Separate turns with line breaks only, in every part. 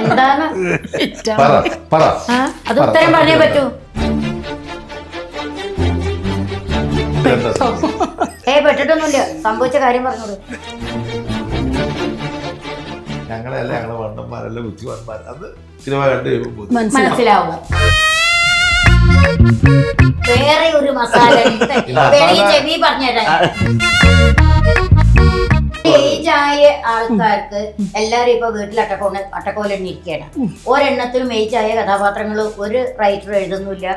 എന്താണ്
പറ
അത് ഉത്തരം പറഞ്ഞേ പറ്റൂ. പെട്ടിട്ടൊന്നുമില്ല, സംഭവിച്ച കാര്യം പറഞ്ഞോളൂ.
ഞങ്ങളല്ല, ഞങ്ങളെ വണ്ടന്മാരല്ല, ബുദ്ധിമാന്മാർ. അത് സിനിമ കണ്ടു കഴിയുമ്പോൾ
മനസ്സിലാവും. വേറെ ഒരു മസാല ചെവി പറഞ്ഞുതരാം. ഏജായ ആൾക്കാർക്ക് എല്ലാവരും ഇപ്പൊ വീട്ടിൽ അട്ടക്കോലിരിക്കുകയാണ്. ഒരെണ്ണത്തിലും ഏജായ കഥാപാത്രങ്ങൾ ഒരു റൈറ്റർ എഴുതുന്നില്ല.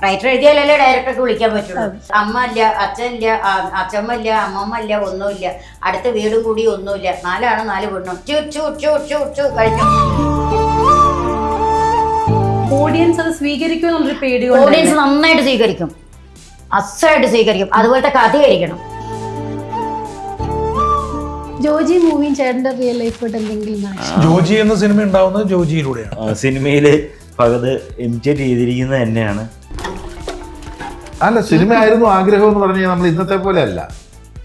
റൈറ്റർ എഴുതിയാലല്ലേ ഡയറക്ടർക്ക് വിളിക്കാൻ പറ്റുള്ളൂ. അമ്മ ഇല്ല, അച്ഛനില്ല, അച്ഛമ്മ ഇല്ല, അമ്മമ്മ ഇല്ല, ഒന്നുമില്ല. അടുത്ത വീടും കൂടി ഒന്നുമില്ല. 4 ആണും 4 പെണ്ണും. കഴിഞ്ഞു.
ഓഡിയൻസ് അത് സ്വീകരിക്കുമെന്നുള്ളൊരു പേടി.
ഓഡിയൻസ് നന്നായിട്ട് സ്വീകരിക്കും, അസമായിട്ട് സ്വീകരിക്കും. അതുപോലത്തെ കഥയായിരിക്കണം.
ജോജി മൂവിയും ചേട്ടന്റെ റിയൽ ലൈഫായിട്ട് എന്തെങ്കിലും?
ജോജി എന്ന സിനിമ ഉണ്ടാവുന്നത് ജോജിയിലൂടെയാണ്.
സിനിമയില് പകത് എമിറ്റേറ്റ് ചെയ്തിരിക്കുന്നത് തന്നെയാണ്.
അല്ല, സിനിമ ആയിരുന്നു ആഗ്രഹം എന്ന് പറഞ്ഞാൽ നമ്മൾ ഇന്നത്തെ പോലെ അല്ല.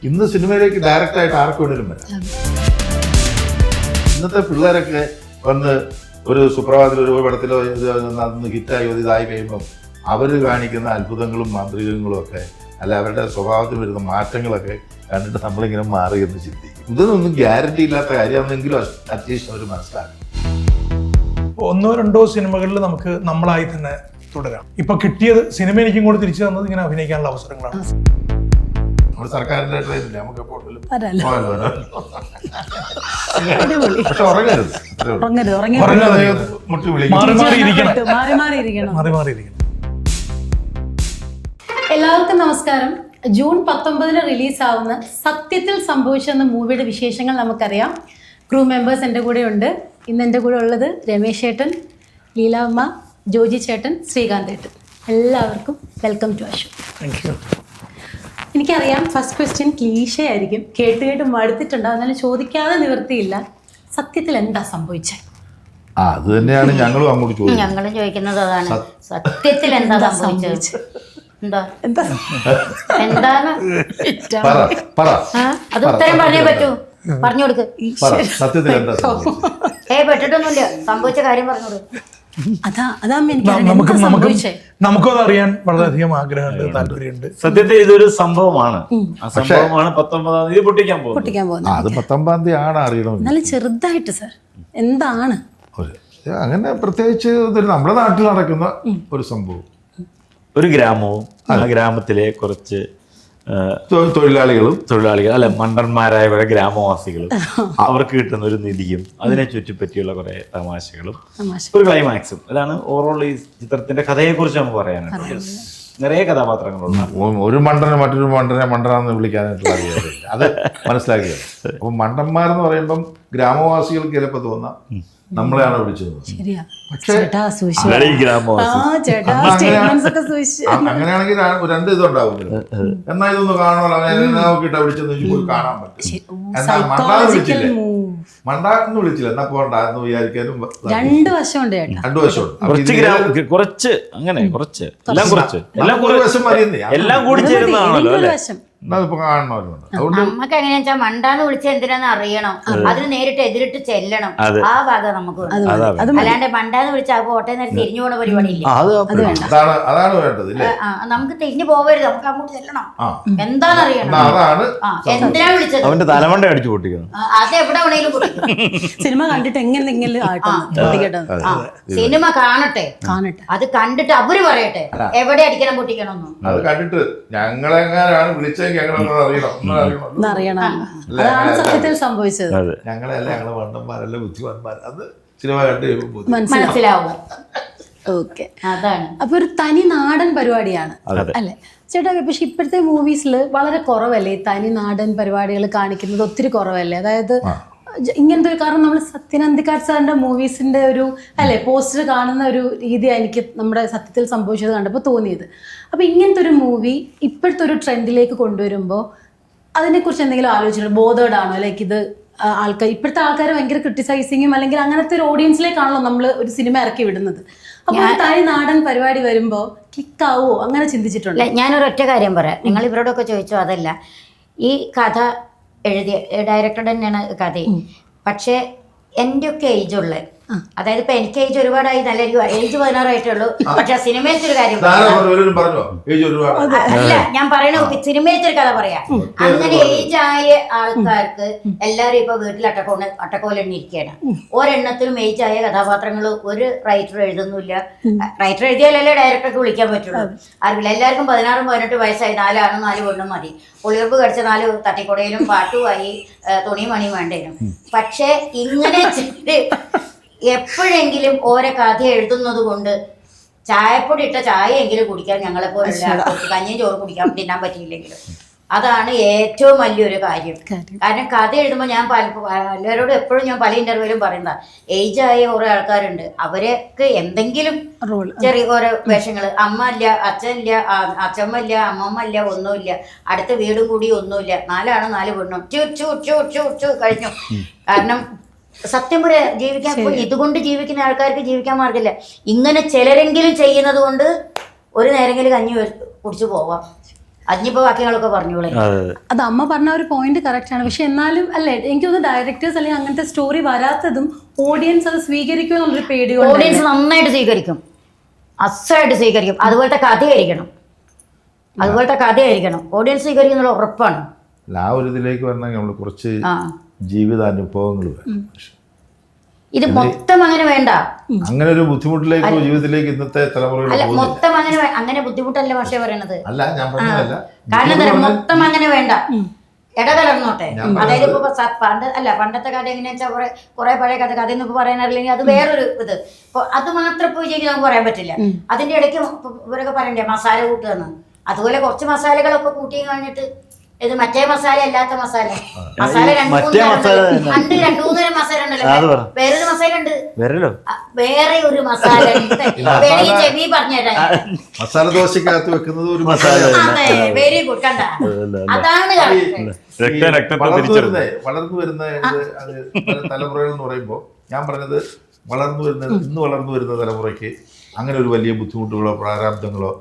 ഇന്ന് സിനിമയിലേക്ക് ഡയറക്റ്റ് ആയിട്ട് ആർക്ക് വേണേലും വരാം. ഇന്നത്തെ പിള്ളേരൊക്കെ വന്ന് ഒരു സുപ്രഭാതത്തിലോ ഒരു പടത്തിലോ അന്ന് ഹിറ്റായി ഇതായി കഴിയുമ്പം അവർ കാണിക്കുന്ന അത്ഭുതങ്ങളും മാന്ത്രികങ്ങളും ഒക്കെ, അല്ല അവരുടെ സ്വഭാവത്തിൽ വരുന്ന മാറ്റങ്ങളൊക്കെ കണ്ടിട്ട് നമ്മളിങ്ങനെ മാറിയെന്ന് ചിന്തിക്കും. ഇതൊന്നും ഗ്യാരണ്ടി ഇല്ലാത്ത കാര്യമാണെന്നെങ്കിലും അറ്റ്ലീസ്റ്റ് അവർ മനസ്സിലാക്കും.
1-2 സിനിമകളിൽ നമുക്ക് നമ്മളായി തന്നെ തുടരാം. ഇപ്പൊ കിട്ടിയത് സിനിമ എനിക്കും കൂടെ തിരിച്ചു തന്നത് ഇങ്ങനെ അഭിനയിക്കാനുള്ള അവസരങ്ങളാണ്.
നമ്മുടെ സർക്കാരിന്റെ ട്രെയിനില്ല, നമുക്ക് എപ്പോഴും പക്ഷെ മുട്ടി വിളിക്കും.
മാറി മാറിയിരിക്കണം.
എല്ലാവർക്കും നമസ്കാരം. ജൂൺ 19 റിലീസാവുന്ന സത്യത്തിൽ സംഭവിച്ചെന്ന മൂവിയുടെ വിശേഷങ്ങൾ നമുക്കറിയാം. ക്രൂ മെമ്പേഴ്സ് എൻ്റെ കൂടെ ഉണ്ട്. ഇന്ന് എൻ്റെ കൂടെ ഉള്ളത് രമേശ് ചേട്ടൻ, ലീലാമ്മ, ജോജി ചേട്ടൻ, ശ്രീകാന്ത് ചേട്ടൻ. എല്ലാവർക്കും വെൽക്കം ടു ആ ഷോ.
Thank you.
എനിക്കറിയാം ഫസ്റ്റ് ക്വസ്റ്റ്യൻ ക്ലീശയായിരിക്കും, കേട്ട് മടുത്തിട്ടുണ്ട്. എന്നാലും ചോദിക്കാതെ നിവൃത്തിയില്ല. സത്യത്തിൽ എന്താ സംഭവിച്ചത്?
അത് തന്നെയാണ് ഞങ്ങളും അങ്ങോട്ട് ചോദിക്കുന്നത്.
ഞങ്ങളും ചോദിക്കുന്നത് അതാണ്. സത്യത്തിൽ എന്താ സംഭവിച്ചത്? എന്താണ് അത് ഉത്തരം പറഞ്ഞേ പറ്റൂ. പറഞ്ഞു കൊടുക്ക്.
സത്യത്തിൽ എന്താ
പെട്ടിട്ടൊന്നുമില്ല, സംഭവിച്ച കാര്യം പറഞ്ഞോളൂ.
നമുക്കത് അറിയാൻ വളരെയധികം ആഗ്രഹമുണ്ട്, താല്പര്യമുണ്ട്.
സത്യത്തിൽ ഇതൊരു സംഭവമാണ്. ആ സംഭവമാണ് 19-ാം തീയതി പൊട്ടിക്കാൻ പോകുന്നത്.
അത് 19-ാം തീയതി ആണ് അറിയണം.
നല്ല ചെറുതായിട്ട് സർ, എന്താണ്
അങ്ങനെ പ്രത്യേകിച്ച് നമ്മുടെ നാട്ടിൽ നടക്കുന്ന ഒരു സംഭവം.
ഒരു ഗ്രാമവും ആ ഗ്രാമത്തിലെ കുറച്ച്
തൊഴിലാളികൾ
അല്ല മണ്ടന്മാരായ ഗ്രാമവാസികളും അവർക്ക് കിട്ടുന്ന ഒരു നിധിയും അതിനെ ചുറ്റിപ്പറ്റിയുള്ള കുറെ തമാശകളും ഒരു ക്ലൈമാക്സും. അതാണ് ഓവറോൾ ഈ ചിത്രത്തിന്റെ കഥയെ കുറിച്ച് നമുക്ക് പറയാനായിട്ട്. നിറയെ കഥാപാത്രങ്ങളുണ്ട്.
ഒരു മണ്ടനെ മറ്റൊരു മണ്ടനാന്ന് വിളിക്കാനായിട്ടുള്ള അറിയാറില്ല, അത് മനസ്സിലാക്കിയത്. അപ്പൊ മണ്ടന്മാരെന്ന് പറയുമ്പം ഗ്രാമവാസികൾക്ക് ചിലപ്പോൾ തോന്നാം നമ്മളെയാണ് വിളിച്ചത്. അങ്ങനെയാണെങ്കിൽ 2 ഇതുണ്ടാവും. എന്നാ ഇതൊന്ന് കാണണമല്ലോ, അവനെ നോക്കിയിട്ടാ വിളിച്ചെന്ന് പോയി കാണാൻ പറ്റും. എന്നാ മണ്ടാന്ന് വിളിച്ചില്ലേ, മണ്ടാന്ന് വിളിച്ചില്ല, എന്നാ പോണ്ട എന്ന് വിചാരിക്കാനും
2 വശമുണ്ട്.
2 വശമുണ്ട്.
കുറച്ച് അങ്ങനെ കുറച്ച്
എല്ലാം
കൂടി ചേരുന്നതാണല്ലോ അല്ലേ.
അതിപ്പോ കാണണമല്ലോണ്ട്. അതുകൊണ്ട്
നമുക്ക് എങ്ങനെയാ വെച്ചാൽ മണ്ടാന്ന് വിളിച്ച എന്തിനാന്ന് അറിയണം, അതിന് നേരിട്ട് എതിരിട്ട് ചെല്ലണം. ആ ഭാഗം നമുക്ക് അല്ലാണ്ട് മണ്ടാന്ന് വിളിച്ചാൽ പോട്ടെ നേരം തിരിഞ്ഞു പോണ പരിപാടി ഇല്ല.
അതാണ് വേണ്ടത്.
നമുക്ക് തിരിഞ്ഞു പോകരുത്, നമുക്ക് അങ്ങോട്ട് ചെല്ലണം. എന്താണെന്നറിയണം. എന്തിനാ വിളിച്ചത്?
അവന്റെ തലമണ്ട അടിച്ചു പൊട്ടിക്കണം.
അത് എവിടെ വേണേലും പൊട്ടിക്കും.
സിനിമ കണ്ടിട്ട് എങ്ങനെങ്കിലും
സിനിമ കാണട്ടെ, അത് കണ്ടിട്ട് അവര് പറയട്ടെ എവിടെ അടിക്കണം പൊട്ടിക്കണം.
അത് കണ്ടിട്ട് ഞങ്ങളെങ്ങാനാണ് വിളിച്ചെങ്കിൽ
അതാണ് സത്യത്തിൽ സംഭവിച്ചത്.
ഞങ്ങളല്ല, ഞങ്ങളെ വണ്ടന്മാരല്ല, ബുദ്ധിമാന്മാർ. അത് സിനിമ കണ്ടു കഴിയുമ്പോൾ
മനസ്സിലാവും.
ഓക്കെ, അതാണ്. അപ്പൊ ഒരു തനി നാടൻ പരിപാടിയാണ് അല്ലെ ചേട്ടാ? പക്ഷെ ഇപ്പോഴത്തെ മൂവീസിൽ വളരെ കുറവല്ലേ ഈ തനി നാടൻ പരിപാടികൾ കാണിക്കുന്നത്? ഒത്തിരി കുറവല്ലേ? അതായത് ഇങ്ങനത്തെ ഒരു, കാരണം നമ്മൾ സത്യനന്ദിക്കാട് സാറിന്റെ മൂവീസിന്റെ ഒരു അല്ലെ പോസ്റ്റർ കാണുന്ന ഒരു രീതിയാണ് എനിക്ക് നമ്മുടെ സത്യത്തിൽ സംഭവിച്ചത് കണ്ടപ്പോൾ തോന്നിയത്. അപ്പൊ ഇങ്ങനത്തെ ഒരു മൂവി ഇപ്പോഴത്തെ ഒരു ട്രെൻഡിലേക്ക് കൊണ്ടുവരുമ്പോൾ അതിനെക്കുറിച്ച് എന്തെങ്കിലും ആലോചിച്ചിട്ടുണ്ട്? ബോധേഡാണോ? ലൈക്ക് ഇത് ആൾക്കാർ ഇപ്പോഴത്തെ ആൾക്കാർ ഭയങ്കര ക്രിട്ടിസൈസിങ്ങും അല്ലെങ്കിൽ അങ്ങനത്തെ ഒരു ഓഡിയൻസിലേക്കാണല്ലോ നമ്മൾ ഒരു സിനിമ ഇറക്കി വിടുന്നത്. അപ്പൊ തനി നാടൻ പരിപാടി വരുമ്പോ ക്ലിക്കാവോ അങ്ങനെ ചിന്തിച്ചിട്ടുണ്ട്?
ഞാനൊരൊറ്റ കാര്യം പറയാം. നിങ്ങൾ ഇവരോടൊക്കെ ചോദിച്ചോ, അതല്ല, ഈ കഥ എഴുതിയ ഡയറക്ടർ തന്നെയാണ് കഥ. പക്ഷേ എൻ്റെ ഒക്കെ ഏജുള്ള അതായത് ഇപ്പൊ എനിക്ക് ഏജ് ഒരുപാടായി, നല്ല ഏജ് 16 ആയിട്ടേ ഉള്ളൂ. പക്ഷെ സിനിമയിലത്തെ ഒരു കാര്യം
പറഞ്ഞോ ഏജ് ഒരുപാട്
അല്ല, ഞാൻ പറയണ സിനിമയിലത്തെ ഒരു കഥ പറയാം. അങ്ങനെ ഏജ് ആയ ആൾക്കാർക്ക് എല്ലാരും ഇപ്പൊ വീട്ടിൽ അട്ടക്കോലെണ്ണിരിക്കുകയാണ്. ഒരെണ്ണത്തിലും ഏജ് ആയ കഥാപാത്രങ്ങൾ ഒരു റൈറ്റർ എഴുതുന്നില്ല. റൈറ്റർ എഴുതിയാലല്ലേ ഡയറക്ടർക്ക് വിളിക്കാൻ പറ്റുള്ളൂ. അറിയില്ല, എല്ലാവർക്കും 16 18 വയസ്സായി, 4 ആണും 4 പെണ്ണും മതി. പുളിയർപ്പ് കടിച്ച 4 തട്ടിക്കൊടയിലും പാട്ടുമായി തുണിയും മണിയും വേണ്ടേനും. പക്ഷെ ഇങ്ങനെ എപ്പോഴെങ്കിലും ഓരോ കഥ എഴുതുന്നത് കൊണ്ട് ചായപ്പൊടി ഇട്ട ചായ എങ്കിലും കുടിക്കാൻ ഞങ്ങളെ പോലുള്ള കഞ്ഞിയും ചോറ് കുടിക്കാൻ തിന്നാൻ പറ്റിയില്ലെങ്കിലും അതാണ് ഏറ്റവും വലിയൊരു കാര്യം. കാരണം കഥ എഴുതുമ്പോൾ ഞാൻ എല്ലാവരോടും എപ്പോഴും ഞാൻ പല ഇന്റർവ്യൂവിലും പറയുന്ന ഏജ് ആയ കുറെ ആൾക്കാരുണ്ട്. അവരൊക്കെ എന്തെങ്കിലും ചെറിയ ഓരോ വേഷങ്ങള്, അമ്മ ഇല്ല, അച്ഛനില്ല, അച്ഛമ്മ ഇല്ല, അമ്മമ്മ ഇല്ല, ഒന്നുമില്ല, അടുത്ത വീടും കൂടി ഒന്നുമില്ല, 4 ആണും 4 പെണ്ണും ചൂ കഴിഞ്ഞു. കാരണം സത്യം പറയാ, ജീവിക്കാൻ ഇതുകൊണ്ട് ജീവിക്കുന്ന ആൾക്കാർക്ക് ജീവിക്കാൻ മാർഗമില്ല. ഇങ്ങനെ ചിലരെങ്കിലും ചെയ്യുന്നത് കൊണ്ട് ഒരു നേരെങ്കിലും കഞ്ഞി കുടിച്ചു പോവാം. അതിനിപ്പോ ബാക്കികളൊക്കെ പറഞ്ഞോളെ.
അത് അമ്മ പറഞ്ഞ ഒരു പോയിന്റ് കറക്റ്റ് ആണ്. പക്ഷെ എന്നാലും അല്ലേ, എനിക്ക് തോന്നുന്നു ഡയറക്ടേഴ്സ് അല്ലെങ്കിൽ അങ്ങനത്തെ സ്റ്റോറി വരാത്തതും ഓഡിയൻസ് അത് സ്വീകരിക്കും എന്നുള്ളൊരു പേടി.
ഓഡിയൻസ് നന്നായിട്ട് സ്വീകരിക്കും, അസമായിട്ട് സ്വീകരിക്കും. അതുപോലത്തെ കഥയായിരിക്കണം, ഓഡിയൻസ് സ്വീകരിക്കും എന്നുള്ള ഉറപ്പാണ്.
ആ ഒരു ഇതിലേക്ക് വരണമെങ്കിൽ നമ്മൾ കുറച്ച് ജീവിതാനുഭവങ്ങൾ
ഇത് മൊത്തം അങ്ങനെ വേണ്ട.
അങ്ങനെ ഒരു ബുദ്ധിമുട്ടിലേക്ക് ജീവിതത്തിലേക്ക് ഇന്നത്തെ തലമുറ
അല്ല, മൊത്തം അങ്ങനെ ബുദ്ധിമുട്ടല്ല പക്ഷേ പറയണത്.
അല്ല, ഞാൻ പറഞ്ഞതല്ല.
കാരണം മൊത്തം അങ്ങനെ വേണ്ട, ഇടകലർന്നോട്ടെ. അതായത് ഇപ്പൊ പണ്ടത്തെ കഥ എങ്ങനെയാ വെച്ചാൽ കുറെ പഴയ കഥ ഇപ്പൊ പറയാനറിയില്ലെങ്കിൽ അത് വേറൊരു ഇത്. ഇപ്പൊ അത് മാത്രം പോയി ചെയ്ത് നമുക്ക് പറയാൻ പറ്റില്ല. അതിന്റെ ഇടയ്ക്ക് ഇവരൊക്കെ പറയണ്ടേ മസാല കൂട്ടുകയെന്ന്. അതുപോലെ കുറച്ച് മസാലകളൊക്കെ കൂട്ടി കഴിഞ്ഞിട്ട് ഇത് മറ്റേ മസാല അല്ലാത്ത മസാല 2-3 തരം മസാല ഉണ്ടല്ലോ. വേറൊരു മസാല ഉണ്ട്, വേറെ ഒരു മസാല ചെവി പറഞ്ഞുതരാം.
മസാല ദോശക്കകത്ത് വെക്കുന്നത് ഒരു മസാല.
വെരി ഗുഡ്, കണ്ട, അതാണ്
വളർന്നു വരുന്ന തലമുറകൾ എന്ന് പറയുമ്പോൾ ഞാൻ പറഞ്ഞത് ഇന്ന് വളർന്നു വരുന്ന തലമുറയ്ക്ക് അങ്ങനെ ഒരു വലിയ ബുദ്ധിമുട്ടുകളോ പ്രാരാബ്ദങ്ങളോ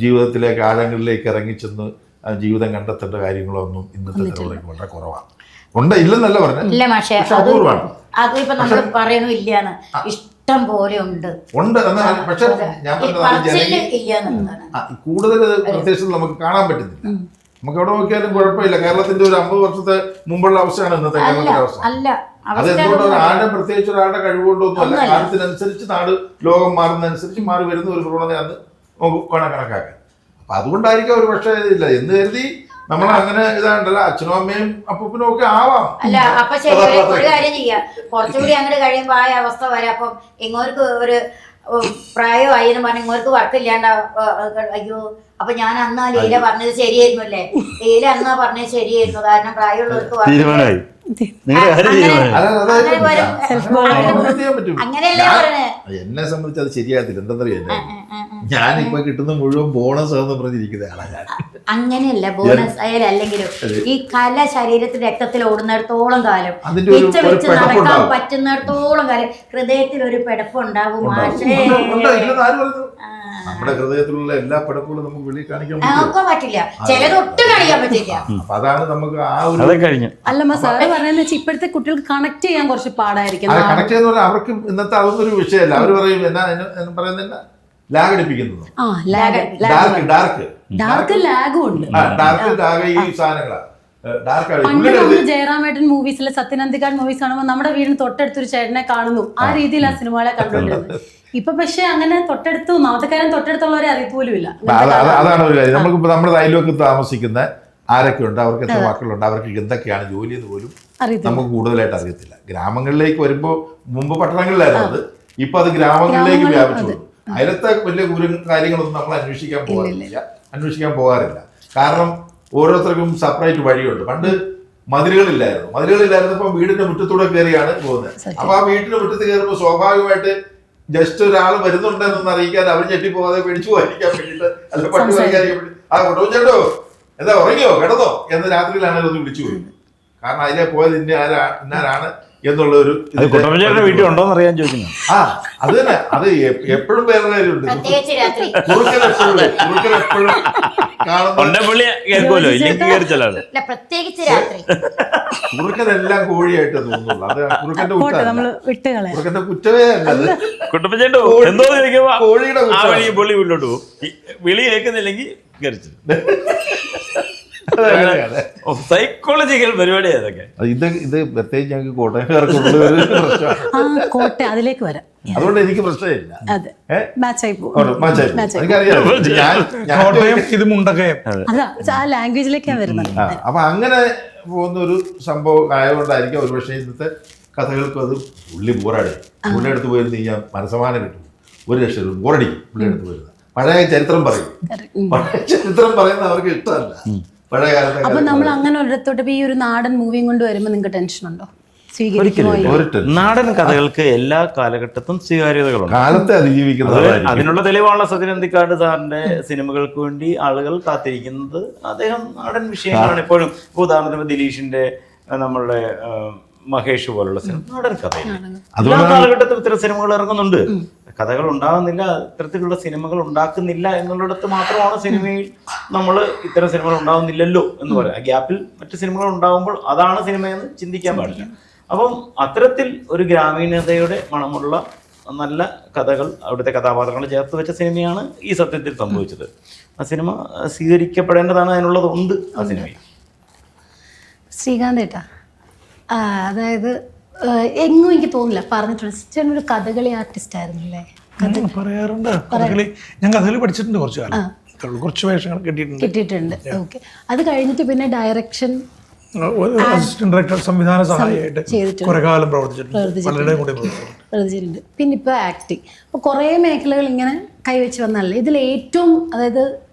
ജീവിതത്തിലേക്ക് ആഴങ്ങളിലേക്ക് ഇറങ്ങിച്ചെന്ന് ജീവിതം കണ്ടെത്തേണ്ട കാര്യങ്ങളോ ഒന്നും ഇന്നത്തെ തലമുറയ്ക്ക് വളരെ കുറവാണ്. ഇല്ലെന്നല്ല പറഞ്ഞില്ല, അപൂർവമാണ്.
അതിപ്പോ നമ്മൾ പറയണു ഇല്ലാന്ന്, ഇഷ്ടം പോലെ ഉണ്ട്.
പക്ഷെ ഞാൻ കൂടുതൽ പ്രത്യേകിച്ച് നമുക്ക് കാണാൻ പറ്റുന്നില്ല. നമുക്ക് എവിടെ നോക്കിയാലും കുഴപ്പമില്ല. കേരളത്തിന്റെ ഒരു 50 വർഷത്തെ മുമ്പുള്ള അവസ്ഥയാണ് ഇന്നത്തെ കേരളത്തിന്റെ അവസ്ഥ. അത് എന്തുകൊണ്ട് ഒരാളുടെ പ്രത്യേകിച്ച് ഒരാളുടെ കഴിവുകൊണ്ടൊന്നും അല്ല. കാലത്തിനനുസരിച്ച് ലോകം മാറുന്നതനുസരിച്ച് മാറി വരുന്ന ഒരു പ്രവണതയാണ് വേണം കണക്കാക്കാൻ. അപ്പൊ അതുകൊണ്ടായിരിക്കും ഒരു പക്ഷേ ഇല്ല എന്ന് കരുതി നമ്മൾ അങ്ങനെ ഇതാണ്ടല്ല. അച്ഛനും അമ്മയും അപ്പൂപ്പനും ഒക്കെ ആവാം.
അല്ല, അപ്പൊ ശരി, ഒരു കാര്യം ചെയ്യാം. കുറച്ചുകൂടി അങ്ങോട്ട് കഴിയുമ്പോ ആ അവസ്ഥ വരാം. അപ്പം ഇങ്ങോർക്ക് ഒരു പ്രായമായി എന്ന് പറഞ്ഞ ഇങ്ങോർക്ക് വർക്കില്ലാണ്ട അയ്യോ, അപ്പൊ ഞാൻ അന്നാ ലീല പറഞ്ഞത് ശരിയായിരുന്നു അല്ലേ, ലീല അന്നാ പറഞ്ഞത് ശരിയായിരുന്നു. കാരണം പ്രായമുള്ളവർക്ക് അങ്ങനെയല്ലേ പറഞ്ഞേ.
എന്നെ സംബന്ധിച്ച് അത് ശരിയാകത്തില്ല. എന്തെന്നറിയാം, ഞാനിപ്പോ കിട്ടുന്ന മുഴുവൻ ബോണസ് ആണെന്ന് പറഞ്ഞിരിക്കുന്ന ആളാണ് ഞാൻ.
അങ്ങനെയല്ല, ബോണസ് ആയാലും അല്ലെങ്കിലും ഈ കല ശരീരത്തിൽ രക്തത്തിൽ ഓടുന്നിടത്തോളം കാലം, വെച്ച് നടക്കാൻ പറ്റുന്നിടത്തോളം കാലം ഹൃദയത്തിൽ ഒരു പിടപ്പുണ്ടാവും.
നമ്മുടെ ഹൃദയത്തിലുള്ള എല്ലാ പിടപ്പുകളും നമുക്ക് വെളിയിൽ കാണിക്കാൻ
പറ്റില്ല, ചിലതൊട്ടും കാണിക്കാൻ പറ്റില്ല.
അപ്പൊ അതാണ് നമുക്ക് ആ ഒരു
അല്ലമ്മ സാറ് പറയുന്നത് വെച്ചാൽ ഇപ്പോഴത്തെ കുട്ടികൾക്ക് കണക്ട് ചെയ്യാൻ കുറച്ച് പാടായിരിക്കും.
കണക്ട് ചെയ്യുന്ന പറഞ്ഞാൽ അവർക്ക് ഇന്നത്തെ അതൊന്നൊരു വിഷയമല്ല. അവർ പറയും എന്നാ പറയുന്നില്ല ലാഗ് അടിപ്പിക്കുന്നത്,
ഡാർക്ക് ലാഗും ഉണ്ട്.
ഈ സാധനങ്ങളാണ്.
പണ്ട് നമ്മൾ ജയറാമേട്ടൻ മൂവീസിലെ സത്യനന്ദിക്കാട് മൂവീസ് കാണുമ്പോൾ നമ്മുടെ വീടിന് തൊട്ടടുത്തൊരു ചേട്ടനെ കാണുന്നു, ആ രീതിയിൽ ആ സിനിമകളെ കണ്ടുകൊണ്ടിരുന്നത്. ഇപ്പൊ പക്ഷെ അങ്ങനെ തൊട്ടടുത്ത് ഒന്നാമത്തെക്കാരൻ തൊട്ടടുത്തുള്ളവരെ അറിയപ്പോലും ഇല്ല.
അതാണ് ഒരു കാര്യം. നമുക്കിപ്പോ നമ്മുടെ അയൽവക്കത്ത് താമസിക്കുന്ന ആരൊക്കെ ഉണ്ട്, അവർക്ക് എത്ര മക്കളുണ്ട്, അവർക്ക് എന്തൊക്കെയാണ് ജോലി എന്ന് പോലും നമുക്ക് കൂടുതലായിട്ട് അറിയത്തില്ല. ഗ്രാമങ്ങളിലേക്ക് വരുമ്പോൾ മുമ്പ് പട്ടണങ്ങളിലായിരുന്നു അത്, ഇപ്പൊ അത് ഗ്രാമങ്ങളിലേക്ക് വ്യാപിച്ചു. അതിലത്തെ വലിയ കാര്യങ്ങളൊന്നും നമ്മൾ അന്വേഷിക്കാൻ പോകാറില്ല. കാരണം ഓരോരുത്തർക്കും സെപ്പറേറ്റ് വഴിയുണ്ട്. പണ്ട് മതിലുകളില്ലായിരുന്നപ്പോൾ വീടിന്റെ മുറ്റത്തൂടെ കയറിയാണ് പോകുന്നത്. അപ്പൊ ആ വീടിന്റെ മുറ്റത്ത് കയറുമ്പോൾ സ്വാഭാവികമായിട്ട് ജസ്റ്റ് ഒരാൾ വരുന്നുണ്ടെന്ന് അറിയിക്കാൻ അവർ ഞെട്ടിപ്പോകാതെ പിടിച്ചു പോകാതിരിക്കാൻ വേണ്ടിയിട്ട്, അല്ല പട്ടി വഹിക്കാൻ വേണ്ടി ആ കൊണ്ടോ ചേട്ടോ എന്താ ഉറങ്ങിയോ കിടന്നോ എന്ന് രാത്രിയിലാണെങ്കിൽ ഒന്ന് വിളിച്ചു പോയി. കാരണം അതിലെ പോയത് ഇന്നാരാണ് എന്നുള്ള ഒരു
കുട്ടപ്പഞ്ചേട്ടന്റെ വീട്ടിൽ ഉണ്ടോന്ന് അറിയാൻ ചോദിക്കുന്നു.
ആ അത് തന്നെ. അത് എപ്പോഴും വേറെ കാര്യമുണ്ട്.
പ്രത്യേകിച്ച് രാത്രി
കുറുക്കൻ എപ്പോഴും കാണുന്ന
പുള്ളി കേൾക്കുമല്ലോ, ഇല്ലെങ്കിൽ കയറി ചെല്ലാണ്.
അല്ല, പ്രത്യേകിച്ച് രാത്രി
കുറുക്കനെല്ലാം കോഴിയായിട്ട് തോന്നുള്ളൂ. അത് കുറുക്കന്റെ
വിട്ടുകളെ
കുറുക്കന്റെ കുറ്റമേ അല്ലത്.
കുട്ടപ്പഞ്ചേട്ടോ എന്തോ
കോഴിയുടെ
ആ വഴി പുള്ളി വീട്ടിലോട്ട് പോകും. വിളി കേൾക്കുന്നില്ലെങ്കിൽ കയറിച്ചു. സൈക്കോളജിക്കൽ പരിപാടിയാണ് ഇതൊക്കെ.
ഇത് പ്രത്യേകിച്ച് ഞങ്ങൾക്ക് കോട്ടയംകാർക്കുള്ള ഒരു പ്രശ്നമാണ്.
കോട്ടയം അതിലേക്ക് വരാം.
അതുകൊണ്ട് എനിക്ക് പ്രശ്നമില്ല.
അതെ, മാച്ചായി പോകും.
കോട്ടയം ഇത് മുണ്ടക്കയം.
അതാ ആ ലാംഗ്വേജിലേക്കാണ് വരുന്നത്.
അപ്പൊ അങ്ങനെ പോകുന്ന ഒരു സംഭവം ആയതുകൊണ്ടായിരിക്കും ഒരുപക്ഷെ ഇന്നത്തെ കഥകൾക്കും അത് പുള്ളി ബോറടി. പുള്ളിയുടെ അടുത്ത് പോയിരുന്ന് കഴിഞ്ഞാൽ മനസ്സമാനം കിട്ടും. ഒരു ലക്ഷം ബോറടി പുള്ളിയുടെ അടുത്ത് പോയിരുന്നത്. പഴയ ചരിത്രം പറയും. പഴയ ചരിത്രം പറയുന്നത് അവർക്ക് ഇഷ്ടമല്ല. പഴയ കാലത്തെ
അപ്പൊ നമ്മൾ അങ്ങനെ ഒരിടത്തോട്ട് ഈ ഒരു നാടൻ മൂവിയും കൊണ്ട് വരുമ്പോ നിങ്ങൾക്ക് ടെൻഷൻ ഉണ്ടോ?
നാടൻ കഥകൾക്ക് എല്ലാ കാലഘട്ടത്തും സ്വീകാര്യതകളുണ്ട്.
കാലത്തെ അതിജീവിക്കുന്നത്.
അതിനുള്ള തെളിവാണല്ലോ സത്യനന്ദിക്കാട് സാറിന്റെ സിനിമകൾക്ക് വേണ്ടി ആളുകൾ കാത്തിരിക്കുന്നത്. അദ്ദേഹം നാടൻ വിഷയങ്ങളാണ് എപ്പോഴും. ഇപ്പോൾ ഉദാഹരണത്തിന് ദിലീഷിന്റെ നമ്മളുടെ മഹേഷ് പോലുള്ള സിനിമ നാടൻ കഥയാണ്. എല്ലാ കാലഘട്ടത്തിൽ ഇത്തരം സിനിമകൾ ഇറങ്ങുന്നുണ്ട്. കഥകൾ ഉണ്ടാകുന്നില്ല, ഇത്തരത്തിലുള്ള സിനിമകൾ ഉണ്ടാക്കുന്നില്ല എന്നുള്ളിടത്ത് മാത്രമാണ് സിനിമയിൽ നമ്മൾ ഇത്തരം സിനിമകൾ ഉണ്ടാകുന്നില്ലല്ലോ എന്ന് പറയാം. ആ ഗ്യാപ്പിൽ മറ്റു സിനിമകൾ ഉണ്ടാകുമ്പോൾ അതാണ് സിനിമയെന്ന് ചിന്തിക്കാൻ പാടില്ല. അപ്പം അത്തരത്തിൽ ഒരു ഗ്രാമീണതയുടെ മണമുള്ള നല്ല കഥകൾ, അവിടുത്തെ കഥാപാത്രങ്ങൾ ചേർത്ത് വെച്ച സിനിമയാണ് ഈ സത്യത്തിൽ സംഭവിച്ചത്. ആ സിനിമ സ്വീകരിക്കപ്പെടേണ്ടതാണ്, അതിനുള്ളതുണ്ട് ആ സിനിമയിൽ.
ശ്രീകാന്ത് ഏട്ടാ, അതായത് എങ്ങും എനിക്ക് തോന്നില്ല പറഞ്ഞിട്ടുണ്ട്, ചേട്ടൻ ഒരു കഥകളി ആർട്ടിസ്റ്റ് ആയിരുന്നല്ലേ?
പറയാറുണ്ട്. കഥകളി ഞാൻ കഥകളി പഠിച്ചിട്ടുണ്ട് കുറച്ച് കാലം. കുറച്ച് വേഷങ്ങൾ
കിട്ടിയിട്ടുണ്ട്. ഓക്കെ. അത് കഴിഞ്ഞിട്ട് പിന്നെ ഡയറക്ഷൻ
അസിസ്റ്റന്റ് ഡയറക്ടർ സംവിധാന സഹായിയായിട്ട് കുറെ കാലം
പ്രവർത്തിച്ചിട്ടുണ്ട്. പിന്നെ ഇപ്പൊ ആക്ടിങ്. അപ്പൊ കുറെ മേഖലകൾ ഇങ്ങനെ കൈവച്ച് വന്നല്ലേ, ഇതിൽ ഏറ്റവും അതായത്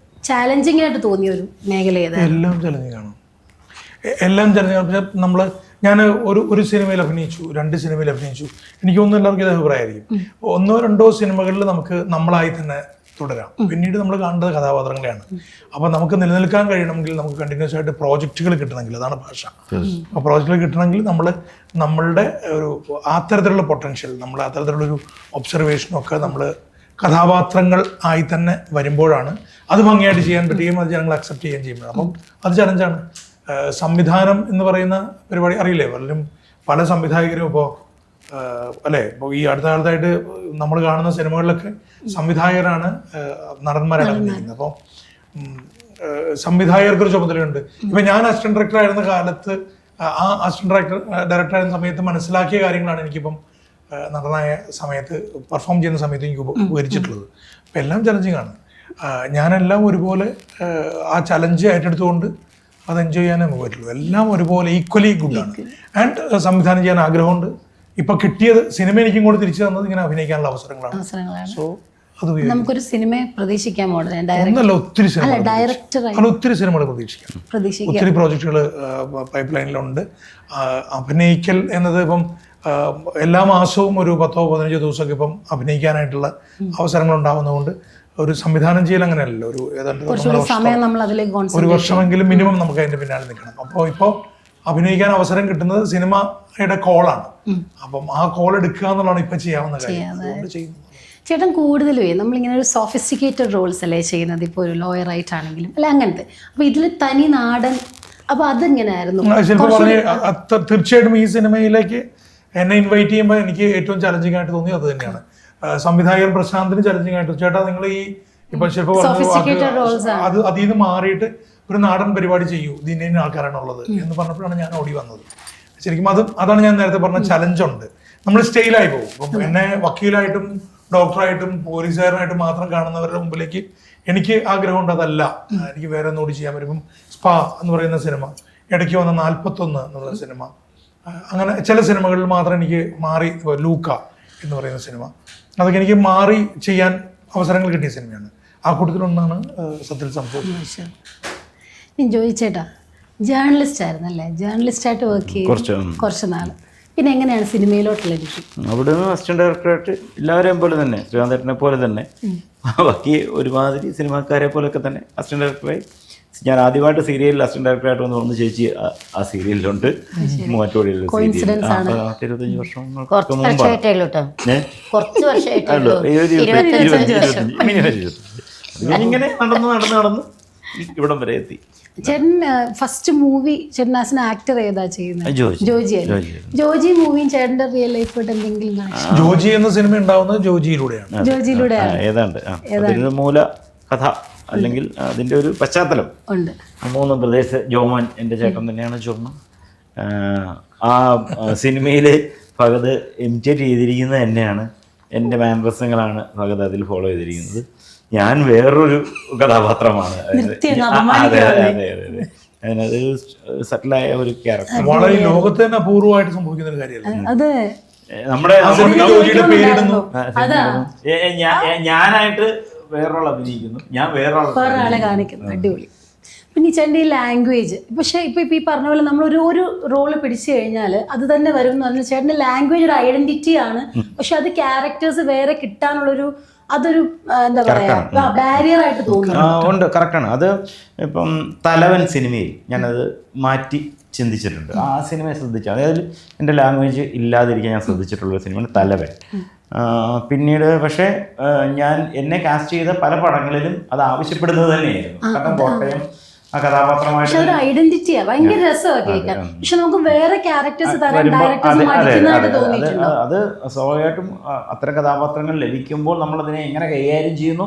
ചാലഞ്ചിങ് ആയിട്ട് തോന്നിയ ഒരു മേഖല ഏതാണ്?
എല്ലാം ചലഞ്ചിങ് ആണ്. എല്ലാം ചലഞ്ചിങ്. നമ്മള് ഞാൻ ഒരു സിനിമയിൽ അഭിനയിച്ചു, 2 സിനിമയിൽ അഭിനയിച്ചു. എനിക്കൊന്നും എല്ലാവർക്കും ഇത് അഭിപ്രായമായിരിക്കും. 1-2 സിനിമകളിൽ നമുക്ക് നമ്മളായി തന്നെ തുടരാം. പിന്നീട് നമ്മൾ കാണേണ്ടത് കഥാപാത്രങ്ങളെയാണ്. അപ്പം നമുക്ക് നിലനിൽക്കാൻ കഴിയണമെങ്കിൽ, നമുക്ക് കണ്ടിന്യൂസ് ആയിട്ട് പ്രോജക്റ്റുകൾ കിട്ടണമെങ്കിൽ, അതാണ് ഭാഷ. അപ്പോൾ പ്രോജക്റ്റുകൾ കിട്ടണമെങ്കിൽ നമ്മളുടെ ഒരു അത്തരത്തിലുള്ള പൊട്ടൻഷ്യൽ, നമ്മൾ അത്തരത്തിലുള്ളൊരു ഒബ്സർവേഷനൊക്കെ നമ്മൾ കഥാപാത്രങ്ങൾ ആയി തന്നെ വരുമ്പോഴാണ് അത് ഭംഗിയായിട്ട് ചെയ്യാൻ പറ്റുകയും അത് ജനങ്ങൾ അക്സെപ്റ്റ് ചെയ്യുകയും ചെയ്യുമ്പോൾ. അപ്പം അത് ചലഞ്ചാണ്. സംവിധാനം എന്ന് പറയുന്ന പരിപാടി അറിയില്ലേ, പല സംവിധായകരും ഇപ്പോൾ അല്ലേ, ഇപ്പോൾ ഈ അടുത്ത കാലത്തായിട്ട് നമ്മൾ കാണുന്ന സിനിമകളിലൊക്കെ സംവിധായകരാണ് നടന്മാരാണ് അഭിനയിക്കുന്നത്. അപ്പോൾ സംവിധായകർക്കൊരു ചുമതലയുണ്ട്. ഇപ്പം ഞാൻ അസിസ്റ്റന്റ് ഡയറക്ടർ ആയിരുന്ന കാലത്ത് ആ അസിസ്റ്റന്റ് ഡയറക്ടർ ആയിരുന്ന സമയത്ത് മനസ്സിലാക്കിയ കാര്യങ്ങളാണ് എനിക്കിപ്പം നടനായ സമയത്ത് പെർഫോം ചെയ്യുന്ന സമയത്ത് എനിക്ക് ഉപകരിച്ചിട്ടുള്ളത്. അപ്പം എല്ലാം ചലഞ്ചിങ് ആണ്. ഞാനെല്ലാം ഒരുപോലെ ആ ചലഞ്ച് ഏറ്റെടുത്തുകൊണ്ട് അത് എൻജോയ് ചെയ്യാനേ നമുക്ക് പറ്റുള്ളൂ. എല്ലാം ഒരുപോലെ ഈക്വലി ഗുഡാണ്. ആൻഡ് സംവിധാനം ചെയ്യാൻ ആഗ്രഹമുണ്ട്. ഇപ്പൊ കിട്ടിയത് സിനിമ എനിക്കും കൂടെ തിരിച്ചു തന്നത് ഇങ്ങനെ അഭിനയിക്കാനുള്ള അവസരങ്ങളാണ്. സോ അത്
നമുക്കൊരു സിനിമയെ പ്രതീക്ഷിക്കാൻ
ഒന്നല്ല, ഒത്തിരി സിനിമകൾ പ്രതീക്ഷിക്കാം. ഒത്തിരി പ്രോജക്റ്റുകൾ പൈപ്പ് ലൈനിലുണ്ട്. അഭിനയിക്കൽ എന്നത് ഇപ്പം എല്ലാ മാസവും ഒരു 10-15 ദിവസമൊക്കെ ഇപ്പം അഭിനയിക്കാനായിട്ടുള്ള അവസരങ്ങൾ ഉണ്ടാകുന്നതുകൊണ്ട് ഒരു സംവിധാനം ചെയ്യൽ അങ്ങനെയല്ലോ, ഒരു ഏതാണ്ട് 1 വർഷമെങ്കിലും മിനിമം നമുക്ക് അതിന്റെ പിന്നാലെ നിൽക്കണം. അപ്പോൾ ഇപ്പോൾ അഭിനയിക്കാൻ അവസരം കിട്ടുന്നത് സിനിമയുടെ കോളാണ്. അപ്പം ആ കോൾ എടുക്കുക എന്നുള്ളതാണ് ഇപ്പൊ ചെയ്യാവുന്ന കാര്യം.
ചേട്ടൻ കൂടുതലും നമ്മളിങ്ങനെ ഒരു സോഫിസ്റ്റിക്കേറ്റഡ് റോൾസ് അല്ലേ ചെയ്യുന്നത്, ഇപ്പോൾ ഒരു ലോയർ ആയിട്ടാണെങ്കിലും അല്ലെ അങ്ങനത്തെ. അപ്പൊ ഇതിൽ തനി നാടൻ, അപ്പൊ അതെങ്ങനെയായിരുന്നു?
തീർച്ചയായിട്ടും ഈ സിനിമയിലേക്ക് എന്നെ ഇൻവൈറ്റ് ചെയ്യുമ്പോൾ എനിക്ക് ഏറ്റവും ചലഞ്ചിങ് ആയിട്ട് തോന്നി അത് തന്നെയാണ്. സംവിധായകൻ പ്രശാന്തിന് ചലഞ്ചിങ് ആയിട്ട്, ചേട്ടാ നിങ്ങൾ ഈ ഇപ്പൊ ശില്പ അത് അതിൽ നിന്ന് മാറിയിട്ട് ഒരു നാടൻ പരിപാടി ചെയ്യൂ, ഇതിന് ആൾക്കാരാണുള്ളത് എന്ന് പറഞ്ഞപ്പോഴാണ് ഞാൻ ഓടി വന്നത്. ശരിക്കും അതാണ് ഞാൻ നേരത്തെ പറഞ്ഞ ചലഞ്ചുണ്ട്. നമ്മൾ സ്റ്റൈലായി പോകും. ഇപ്പം എന്നെ വക്കീലായിട്ടും ഡോക്ടറായിട്ടും പോലീസുകാരനായിട്ടും മാത്രം കാണുന്നവരുടെ മുമ്പിലേക്ക് എനിക്ക് ആഗ്രഹമുണ്ട്. അതല്ല, എനിക്ക് വേറെ ഒന്നുകൂടി ചെയ്യാൻ പറ്റും. സ്പാ എന്ന് പറയുന്ന സിനിമ, ഇടയ്ക്ക് വന്ന 41 എന്നുള്ള സിനിമ, അങ്ങനെ ചില സിനിമകളിൽ മാത്രം എനിക്ക് മാറി, ലൂക്ക എന്ന് പറയുന്ന സിനിമ, അതൊക്കെ എനിക്ക് മാറി ചെയ്യാൻ അവസരങ്ങൾ കിട്ടിയ സിനിമയാണ്. ആ കൂട്ടത്തിലൊന്നാണ് സത്യത്തിൽ സംഭവിച്ചത്.
ചോദിച്ചേട്ടാ, ജേർണലിസ്റ്റ് ആയിരുന്നല്ലേ? ജേർണലിസ്റ്റായിട്ട് വർക്ക് ചെയ്യും കുറച്ച് നാൾ. പിന്നെ എങ്ങനെയാണ് സിനിമയിലോട്ടുള്ള എൻട്രി?
അവിടെ നിന്ന് അസിസ്റ്റന്റ് ഡയറക്ടറായിട്ട് എല്ലാവരെയും പോലെ തന്നെ, ശ്രീകാന്തേട്ടനെ പോലെ തന്നെ, ബാക്കി ഒരുമാതിരി സിനിമാക്കാരെ പോലെയൊക്കെ തന്നെ അസിസ്റ്റന്റ് ഡയറക്ടറായി ഞാൻ ആദ്യമായിട്ട് സീരിയലിൽ അസിസ്റ്റന്റ് ഡയറക്ടറായിട്ട് വന്ന് ചേച്ചി ആ സീരിയലിലുണ്ട്. മൂവാറ്റുപുഴയിൽ സീരിയൽ 25
കുറച്ച്
വർഷം
വർഷമായിട്ടേ ഉള്ളൂ കേട്ടോ, കുറച്ച് വർഷമായിട്ടേ ഉള്ളൂ.
ഇങ്ങനെ നടന്ന് ഇവിടം വരെ എത്തി.
ചേട്ടൻ ഫസ്റ്റ് മൂവി ചേട്ടൻ ആസ് എൻ ആക്ടർ ഏതാ ചെയ്യുന്നത്? ജോജി അല്ലേ? ജോജി മൂവിയും ചേട്ടന്റെ റിയൽ ലൈഫായിട്ട് എന്തെങ്കിലും കണക്ഷൻ?
ജോജി എന്ന സിനിമ ഉണ്ടാവുന്നത് ജോജിയിലൂടെയാണ്.
ജോജിയിലൂടെയാണ്
ഏതാണ്ട് അതിന്റെ മൂല കഥ അല്ലെങ്കിൽ അതിന്റെ ഒരു പശ്ചാത്തലം
ഉണ്ട്.
3 ബ്രദേഴ്സ്, ജോമോൻ എൻ്റെ ചേട്ടൻ തന്നെയാണ് ചൊർണം. ആ സിനിമയിലെ ഭഗത് ഇമിറ്റേറ്റ് ചെയ്തിരിക്കുന്നത് തന്നെയാണ്. എൻ്റെ മാനറിസങ്ങളാണ് ഭഗത് അതിൽ ഫോളോ ചെയ്തിരിക്കുന്നത്. ഞാൻ വേറൊരു കഥാപാത്രമാണ്. അതെ. അതിനത് സെറ്റിലായ ഒരു ക്യാരക്ടർ.
വളരെ ലോകത്ത് തന്നെ അപൂർവമായിട്ട് സംഭവിക്കുന്ന ഒരു കാര്യമല്ല.
അതെ,
നമ്മുടെ
പേരിടുന്നു.
ഞാനായിട്ട് വേറൊരാൾ അഭിനയിക്കുന്നു, ഞാൻ
വേറൊരാളെ കാണിക്കുന്നു. അടിപൊളി. പിന്നെ ചേട്ടൻ്റെ ഈ ലാംഗ്വേജ് പക്ഷേ ഇപ്പൊ ഈ പറഞ്ഞ പോലെ നമ്മൾ ഒരു റോള് പിടിച്ചു കഴിഞ്ഞാൽ അത് തന്നെ വരും എന്ന് പറഞ്ഞാൽ ചേട്ടൻ്റെ ലാംഗ്വേജ് ഒരു ഐഡന്റിറ്റി ആണ്. പക്ഷെ അത് ക്യാരക്ടേഴ്സ് വേറെ കിട്ടാനുള്ളൊരു അതൊരു എന്താ പറയാ ബാരിയർ ആയിട്ട് തോന്നുന്നു.
ഉണ്ട്, കറക്റ്റാണ്. അത് ഇപ്പം തലവൻ സിനിമയിൽ ഞാനത് മാറ്റി ചിന്തിച്ചിട്ടുണ്ട്. ആ സിനിമയെ ശ്രദ്ധിച്ചു, അതായത് എൻ്റെ ലാംഗ്വേജ് ഇല്ലാതിരിക്കാൻ ഞാൻ ശ്രദ്ധിച്ചിട്ടുള്ളൊരു സിനിമയാണ് തലവൻ. പിന്നീട് പക്ഷേ ഞാൻ എന്നെ കാസ്റ്റ് ചെയ്ത പല പടങ്ങളിലും അത് ആവശ്യപ്പെടുന്നത് തന്നെയായിരുന്നു. കാരണം കോട്ടയം ആ കഥാപാത്രമായിട്ട്
ഒരു ഐഡന്റിറ്റിയാ, ഭയങ്കര രസമാണ് കേൾക്കാൻ. പക്ഷെ നമുക്ക് വേറെ ക്യാരക്ടേഴ്സ് തരാൻ ഡയറക്ടേഴ്സ് മടിക്കുന്നതായിട്ട് തോന്നിയിട്ടുണ്ടോ?
അത് സ്വാഭാവികമായിട്ടും അത്തരം കഥാപാത്രങ്ങൾ ലഭിക്കുമ്പോൾ നമ്മളതിനെ എങ്ങനെ കൈകാര്യം ചെയ്യുന്നു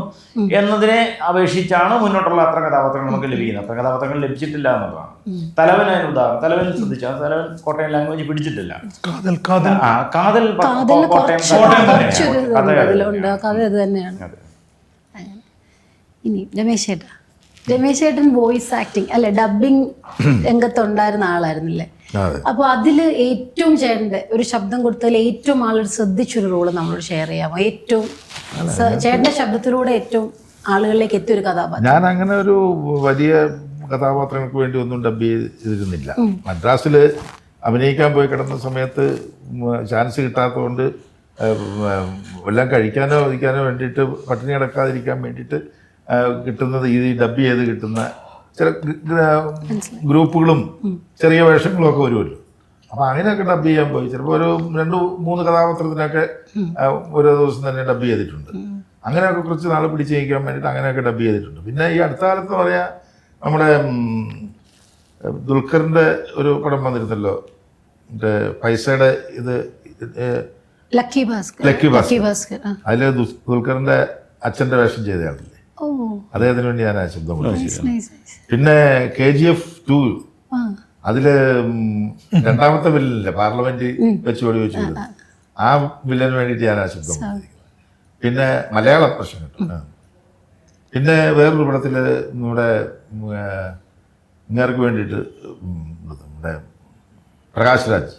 എന്നതിനെ അപേക്ഷിച്ചാണ് മുന്നോട്ടുള്ള അത്ര കഥാപാത്രങ്ങൾ നമുക്ക് ലഭിക്കുന്നത്. അത്ര കഥാപാത്രങ്ങൾ ലഭിച്ചിട്ടില്ല എന്നുള്ളതാണ്. തലവനായ ഉദാഹരണം, തലവൻ ശ്രദ്ധിച്ചാൽ തലവൻ കോട്ടയം ലാംഗ്വേജ് പിടിച്ചിട്ടില്ല. കാതൽ കോട്ടയം
കഥ ഇത് തന്നെയാണ്. ഇനി രമേശ് ചേട്ടൻ വോയിസ് ആക്ടിങ് അല്ലെ, ഡബിങ് രംഗത്തുണ്ടായിരുന്ന ആളായിരുന്നില്ലേ? അപ്പോൾ അതില് ഏറ്റവും ചേട്ടൻ്റെ ഒരു ശബ്ദം കൊടുത്തതിൽ ഏറ്റവും ആളോട് ശ്രദ്ധിച്ചൊരു റോള് നമ്മളോട് ഷെയർ ചെയ്യാമോ? ഏറ്റവും ചേട്ടന്റെ ശബ്ദത്തിലൂടെ ഏറ്റവും ആളുകളിലേക്ക് എത്തിയൊരു കഥാപാത്രം.
ഞാൻ അങ്ങനെ ഒരു വലിയ കഥാപാത്രങ്ങൾക്ക് വേണ്ടി ഒന്നും ഡബ് ചെയ്തിരുന്നില്ല. മദ്രാസിൽ അഭിനയിക്കാൻ പോയി കിടന്ന സമയത്ത് ചാൻസ് കിട്ടാത്തതുകൊണ്ട് എല്ലാം കഴിക്കാനോ ഒഴിക്കാനോ വേണ്ടിയിട്ട് പട്ടിണി കിടക്കാതിരിക്കാൻ വേണ്ടിയിട്ട് കിട്ടുന്നത് ഈ ഡബ് ചെയ്ത് കിട്ടുന്ന ചില ഗ്രൂപ്പുകളും ചെറിയ വേഷങ്ങളും ഒക്കെ വരുമല്ലോ. അപ്പോൾ അങ്ങനെയൊക്കെ ഡബ് ചെയ്യാൻ പോയി. ചിലപ്പോൾ ഒരു 2-3 കഥാപാത്രത്തിനൊക്കെ ഓരോ ദിവസം തന്നെ ഡബ് ചെയ്തിട്ടുണ്ട്. അങ്ങനെയൊക്കെ കുറച്ച് നാൾ പിടിച്ച് നയിക്കാൻ വേണ്ടിയിട്ട് അങ്ങനെയൊക്കെ ഡബ് ചെയ്തിട്ടുണ്ട്. പിന്നെ ഈ അടുത്ത കാലത്ത് പറയാ നമ്മുടെ ദുൽഖറിൻ്റെ ഒരു പടം വന്നിരുന്നല്ലോ, മറ്റേ പൈസയുടെ ഇത്
ലക്കി ഭാസ്കർ.
അതിൽ ദുൽഖറിൻ്റെ അച്ഛൻ്റെ വേഷം ചെയ്തയാളില്ലേ, അദ്ദേഹത്തിന് വേണ്ടി ഞാൻ ആ ശബ്ദം കൊടുത്തു. പിന്നെ KGF 2 അതില് 2ാമത്തെ വില്ലനില്ലേ പാർലമെന്റ് വെച്ച് വെടിവെച്ചു, ആ വില്ലന് വേണ്ടിയിട്ട് ഞാൻ ആ ശബ്ദം കൊടുത്തിരിക്കുന്നത്. പിന്നെ മലയാളം പ്രശ്നം കേട്ടോ. പിന്നെ വേറൊരു പടത്തില് നമ്മുടെ ഇങ്ങേർക്ക് വേണ്ടിയിട്ട് നമ്മുടെ പ്രകാശ് രാജ്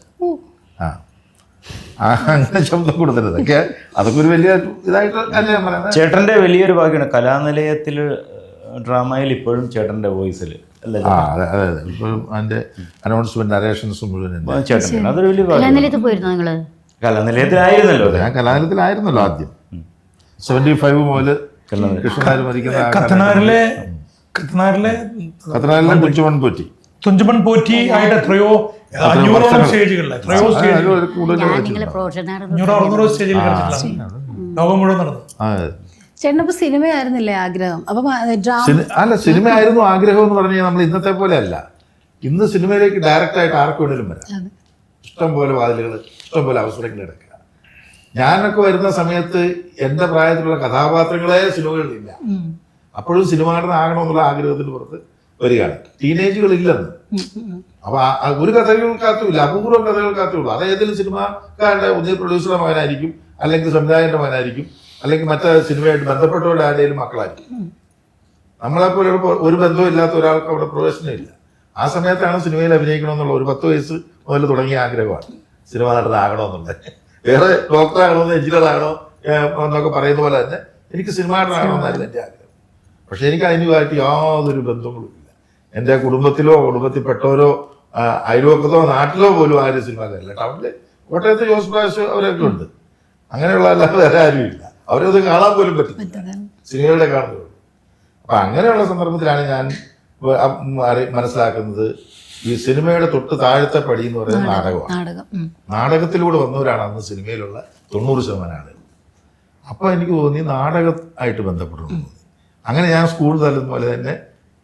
അങ്ങനെ ശബ്ദം കൊടുത്തിരുന്നത് അതൊക്കെ ഒരു വലിയ ഇതായിട്ട് അല്ലേ ഞാൻ പറയുന്നത്.
ചേട്ടന്റെ വലിയൊരു ഭാഗ്യമാണ് കലാനിലയത്തിൽ ഡ്രാമയിൽ ഇപ്പോഴും ചേട്ടന്റെ വോയിസിൽ അല്ലേ?
അതെ അതെ, ഇപ്പോഴും അതിന്റെ അനൗൺസ്മെന്റ് നരേഷൻസും മുഴുവൻ
ചേട്ടൻ. അതൊരു വലിയ ഭാഗ്യം.
പോയിരുന്നു നിങ്ങള്?
കലാനിലയത്തിലായിരുന്നല്ലോ.
ഞാൻ കലാനിലയത്തിലായിരുന്നല്ലോ ആദ്യം. 75 മുതൽ കൃഷ്ണനാർ മരിക്കുന്ന
കത്തനാറിലെ
തുഞ്ചമൺ പോറ്റി
ആയിട്ട് എത്രയോ 500 സ്റ്റേജുകളിൽ ലോകം മുഴുവൻ നടന്നു.
ചേട്ടനപ്പോ സിനിമയായിരുന്നില്ലേ ആഗ്രഹം?
അല്ല, സിനിമ ആയിരുന്നു ആഗ്രഹം എന്ന് പറഞ്ഞാൽ നമ്മൾ ഇന്നത്തെ പോലെ അല്ല. ഇന്ന് സിനിമയിലേക്ക് ഡയറക്റ്റ് ആയിട്ട് ആർക്ക് വേണേലും വരാം. ഇഷ്ടംപോലെ വാതിലുകൾ, ഇഷ്ടംപോലെ അവസരങ്ങൾ എടുക്കുക. ഞാനൊക്കെ വരുന്ന സമയത്ത് എൻ്റെ പ്രായത്തിലുള്ള കഥാപാത്രങ്ങളെ സിനിമകളിലില്ല. അപ്പോഴും സിനിമ നടനാകണമെന്നുള്ള ആഗ്രഹത്തിന് പുറത്ത് വരികയാണ്. ടീനേജുകളില്ലെന്ന്. അപ്പൊ ഒരു കഥകൾക്കകത്തുമില്ല, അപൂർവം കഥകൾക്കകത്തുള്ളൂ. അത് ഏതെങ്കിലും സിനിമാക്കാരുടെ ഒന്നേ പ്രൊഡ്യൂസറുടെ മകനായിരിക്കും, അല്ലെങ്കിൽ സംവിധായകന്റെ മകനായിരിക്കും, അല്ലെങ്കിൽ മറ്റേ സിനിമയായിട്ട് ബന്ധപ്പെട്ടവരുടെ ആരുടെയും മക്കളായിരിക്കും. നമ്മളെപ്പോലെ ഒരു ബന്ധവും ഇല്ലാത്ത ഒരാൾക്ക് അവിടെ പ്രവേശനമില്ല. ആ സമയത്താണ് സിനിമയിൽ അഭിനയിക്കണമെന്നുള്ള ഒരു 10 വയസ്സ് മുതൽ തുടങ്ങിയ ആഗ്രഹമാണ് സിനിമ നടനാകണമെന്നുള്ളത്. വേറെ ഡോക്ടറാകണമെന്ന്, എഞ്ചിനീയർ ആകണോ എന്നൊക്കെ പറയുന്ന പോലെ തന്നെ എനിക്ക് സിനിമ നടനാകണമെന്നായിരുന്നു എൻ്റെ ആഗ്രഹം. പക്ഷെ എനിക്ക് അതിനുമായിട്ട് യാതൊരു ബന്ധങ്ങളും ഇല്ല. എൻ്റെ കുടുംബത്തിലോ കുടുംബത്തിൽപ്പെട്ടവരോ അയൽവക്കത്തോ നാട്ടിലോ പോലും ആരും സിനിമാക്കാരില്ല. ടൗണില് കോട്ടയത്ത് ജോസ് പ്രകാശ് അവരൊക്കെ ഉണ്ട്. അങ്ങനെയുള്ള അല്ലാതെ വേറെ ആരും ഇല്ല. അവരത് കാണാൻ പോലും പറ്റുന്നില്ല, സിനിമയുടെ കാണുന്നുള്ളൂ. അപ്പം അങ്ങനെയുള്ള സന്ദർഭത്തിലാണ് ഞാൻ മനസ്സിലാക്കുന്നത് ഈ സിനിമയുടെ തൊട്ട് താഴത്തെ പടി എന്ന് പറയുന്നത് നാടകമാണ്.
നാടകം.
നാടകത്തിലൂടെ വന്നവരാണ് അന്ന് സിനിമയിലുള്ള 90% ആളുകൾ. അപ്പോൾ എനിക്ക് തോന്നി നാടകമായിട്ട് ബന്ധപ്പെടുന്നു. അങ്ങനെ ഞാൻ സ്കൂൾ തലം പോലെ തന്നെ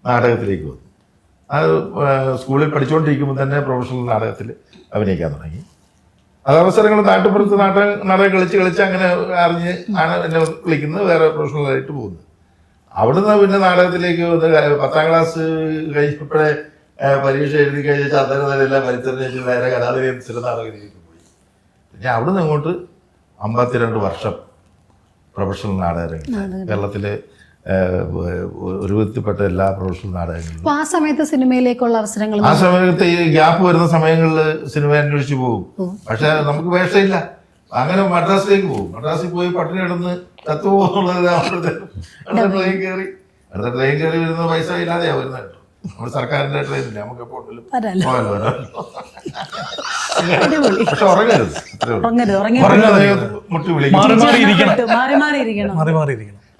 നാടകത്തിലേക്ക് വന്നു. അത് സ്കൂളിൽ പഠിച്ചുകൊണ്ടിരിക്കുമ്പോൾ തന്നെ പ്രൊഫഷണൽ നാടകത്തിൽ അഭിനയിക്കാൻ തുടങ്ങി. അത് അവസരങ്ങൾ നാട്ടുപുറത്ത് നാടകം കളിച്ച് അങ്ങനെ അറിഞ്ഞ് ആണ് എന്നെ വിളിക്കുന്നത്, വേറെ പ്രൊഫഷണലായിട്ട് പോകുന്നത്. അവിടുന്ന് പിന്നെ നാടകത്തിലേക്ക് വന്ന് 10ാം ക്ലാസ് കഴിഞ്ഞപ്പോഴേ പരീക്ഷ എഴുതി കഴിഞ്ഞ ചന്ദ്രനെല്ലാം വലിച്ചെറിഞ്ഞ് വേറെ കലാലയം സ്ഥിര നാടകത്തിലേക്ക് പോയി. പിന്നെ അവിടുന്ന് അങ്ങോട്ട് 52 വർഷം പ്രൊഫഷണൽ നാടകരംഗത്ത് കേരളത്തിലെ ഒരു വിധത്തിൽപ്പെട്ട എല്ലാ പ്രൊഫഷണൽ നാടകങ്ങളിലും.
ആ സമയത്ത് സിനിമയിലേക്കുള്ള അവസരങ്ങൾ,
ആ സമയത്ത് ഈ ഗ്യാപ്പ് വരുന്ന സമയങ്ങളിൽ സിനിമ അന്വേഷിച്ച് പോകും. പക്ഷെ നമുക്ക് വേഷമില്ല. അങ്ങനെ മദ്രാസിലേക്ക് പോകും. മദ്രാസിൽ പോയി പട്ടിണി കിടന്ന് ചത്തുപോകുന്നുള്ളത് അടുത്ത ട്രെയിൻ കയറി വരുന്ന പൈസ ഇല്ലാതെയാ വരുന്നത് കേട്ടോ. നമ്മുടെ സർക്കാരിന്റെ ട്രെയിനില്ല, നമുക്ക് എപ്പോഴും പക്ഷെ ഉറങ്ങരുത്. മുട്ടി വിളിക്കും.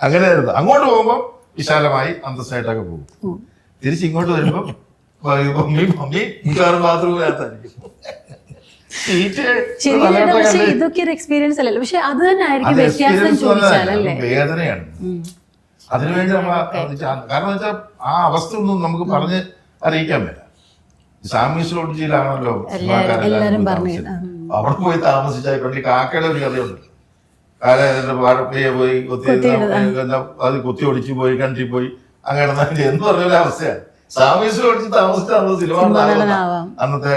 അങ്ങനെയായിരുന്നു. അങ്ങോട്ട് പോകുമ്പോൾ വിശാലമായി അന്തസ്സായിട്ടൊക്കെ പോകും. തിരിച്ചിങ്ങോട്ട് വരുമ്പോൾ ബാത്റൂമിനകത്തായിരിക്കും.
ഇതൊക്കെ ഒരു എക്സ്പീരിയൻസ് അല്ലല്ലോ. പക്ഷെ അത് തന്നെ ആയിരിക്കും വ്യത്യാസം ചോദിച്ചാലല്ലേ.
വേദനയാണ്. അതിനുവേണ്ടി നമ്മൾ കാരണം വെച്ചാൽ ആ അവസ്ഥ ഒന്നും നമുക്ക് പറഞ്ഞ് അറിയിക്കാൻ പറ്റില്ല. സാമീശ്വരജിയിലാണല്ലോ അവിടെ പോയി താമസിച്ചാൽ പണ്ട് കാക്കയുടെ ഒരു കഥയുണ്ട്. വാഴപ്പയ്യെ പോയി അത് കുത്തി ഒടിച്ചു പോയി കണ്ടി പോയി അങ്ങനെ എന്ന് പറഞ്ഞ അവസ്ഥയാണ്. സാമീശ്വരം ഒടിച്ച് താമസിച്ചാൽ സിനിമ അന്നത്തെ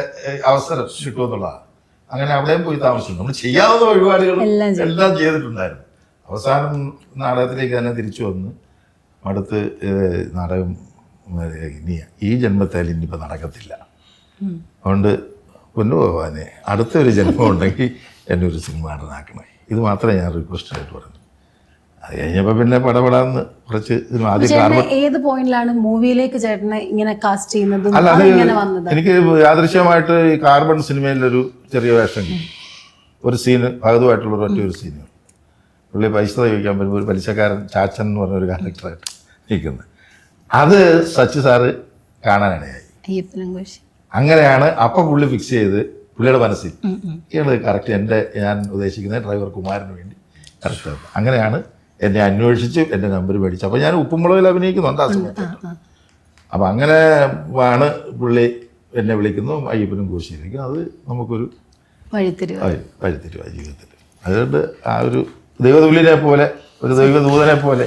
അവസരം കിട്ടുമെന്നുള്ളതാണ്. അങ്ങനെ അവിടെയും പോയി താമസിച്ചു. നമ്മൾ ചെയ്യാവുന്ന പരിപാടികളും എല്ലാം ചെയ്തിട്ടുണ്ടായിരുന്നു. അവസാനം നാടകത്തിലേക്ക് തന്നെ തിരിച്ചു വന്ന് അടുത്ത് നാടകം ഇനി ഈ ജന്മത്തിൽ ഇനിയിപ്പോൾ നടക്കത്തില്ല. അതുകൊണ്ട് പൊന്നുപോകാനെ അടുത്തൊരു ജന്മം ഉണ്ടെങ്കിൽ എന്നെ ഒരു സിനിമ നടനാക്കണേ. ഇത് മാത്രമേ ഞാൻ റിക്വസ്റ്റ് ആയിട്ട് പറഞ്ഞു. അത് കഴിഞ്ഞപ്പോൾ പിന്നെ പടപെടാന്ന് കുറച്ച്
ഏത് പോയിന്റിലാണ് മൂവിയിലേക്ക് ചേട്ടനെ ഇങ്ങനെ കാസ്റ്റ് ചെയ്യുന്നത്?
അല്ല, അത് എനിക്ക് യാദൃശ്യമായിട്ട് ഈ കാർബൺ സിനിമയിലൊരു ചെറിയ വേഷം കിട്ടി. ഒരു സീന് ഭഗതുമായിട്ടുള്ള ഒരു സീന്. പുള്ളി പൈസ ചോദിക്കാൻ പറ്റുമ്പോൾ ഒരു പലിശക്കാരൻ ചാച്ചൻ എന്ന് പറഞ്ഞൊരു ക്യാരക്ടറായിട്ട് നിൽക്കുന്നത്. അത് സച്ചി സാറ് കാണാനിടയായി. അങ്ങനെയാണ് അപ്പം പുള്ളി ഫിക്സ് ചെയ്ത് പുള്ളിയുടെ മനസ്സിൽ ഇയാള് കറക്റ്റ് ഞാൻ ഉദ്ദേശിക്കുന്ന ഡ്രൈവർ കുമാരന് വേണ്ടി കറക്റ്റ്. അങ്ങനെയാണ് എന്നെ അന്വേഷിച്ച് എൻ്റെ നമ്പർ മേടിച്ചു. അപ്പോൾ ഞാൻ ഉപ്പുമുളകിൽ അഭിനയിക്കുന്നുണ്ട് ആ സമയത്ത്. അപ്പം അങ്ങനെ ആണ് പുള്ളി എന്നെ വിളിക്കുന്നു അയ്യപ്പനും കോശിയിലേക്കും. അത് നമുക്കൊരു വഴിത്തിരിവായി ജീവിതത്തിൽ. അതുകൊണ്ട് ആ ഒരു ദൈവതുല്യനെ പോലെ, ഒരു ദൈവദൂതനെ പോലെ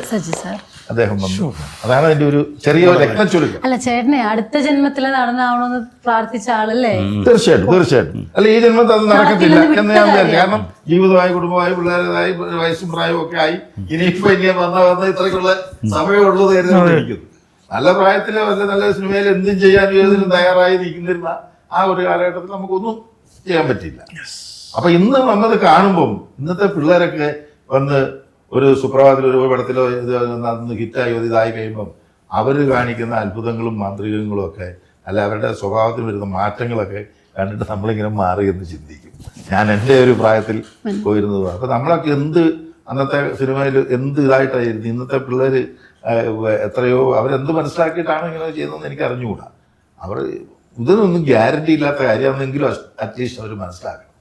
അദ്ദേഹം വന്നു. അതാണ് അതിന്റെ ഒരു ചെറിയ രത്നച്ചുരുക്കം.
അല്ല, ചേട്ടനെ അടുത്ത ജന്മത്തിലെ നടനാവണമെന്ന് പ്രാർത്ഥിച്ച ആളല്ലേ?
തീർച്ചയായിട്ടും. അല്ല, ഈ ജന്മത്തിൽ അത് നടക്കത്തില്ല എന്ന് ഞാൻ വിചാരിച്ചു. കാരണം ജീവിതമായി, കുടുംബമായി, പിള്ളേരായി, വയസ്സും പ്രായവും ഒക്കെ ആയി. ഇനിയിപ്പോ ഇനി വന്ന ഇത്രയ്ക്കുള്ള സമയമുള്ളത് കരുതിയിരിക്കുന്നു. നല്ല പ്രായത്തിലോ അല്ല നല്ല സിനിമയിൽ എന്തും ചെയ്യാൻ ഏതിനും തയ്യാറായി നിൽക്കുന്നിരുന്ന ആ ഒരു കാലഘട്ടത്തിൽ നമുക്കൊന്നും ചെയ്യാൻ പറ്റില്ല. അപ്പൊ ഇന്ന് വന്നത് കാണുമ്പം ഇന്നത്തെ പിള്ളേരൊക്കെ വന്ന് ഒരു സുപ്രഭാതത്തിലോ ഒരു പടത്തിലോ ഇത് ഹിറ്റായി ഇതായി കഴിയുമ്പം അവർ കാണിക്കുന്ന അത്ഭുതങ്ങളും മാന്ത്രികങ്ങളും ഒക്കെ, അല്ല അവരുടെ സ്വഭാവത്തിൽ വരുന്ന മാറ്റങ്ങളൊക്കെ കണ്ടിട്ട് നമ്മളിങ്ങനെ മാറി എന്ന് ചിന്തിക്കും. ഞാൻ എൻ്റെ ഒരു പ്രായത്തിൽ പോയിരുന്നത്. അപ്പം നമ്മളൊക്കെ അന്നത്തെ സിനിമയിൽ എന്ത് ഇതായിട്ടായിരുന്നു. ഇന്നത്തെ പിള്ളേർ എത്രയോ അവരെന്ത് മനസ്സിലാക്കിയിട്ടാണ് ഇങ്ങനെ ചെയ്യുന്നതെന്ന് എനിക്ക് അറിഞ്ഞുകൂടാ. അവർ ഇതൊന്നും ഗ്യാരണ്ടി ഇല്ലാത്ത കാര്യമാണെന്നെങ്കിലും അറ്റ്ലീസ്റ്റ് അവർ മനസ്സിലാക്കണം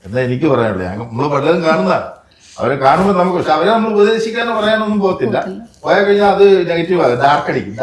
എന്നാ എനിക്ക് പറയാനുള്ളൂ. നമ്മൾ പലരും കാണുന്നതാണ്. അവരെ കാണുമ്പോൾ നമുക്ക്, പക്ഷെ അവരെ നമ്മൾ ഉപദേശിക്കാനോ പറയാനൊന്നും പോകത്തില്ല. പോയാൽ കഴിഞ്ഞാൽ അത് നെഗറ്റീവാകും, ഡാർക്ക് അടിക്കും.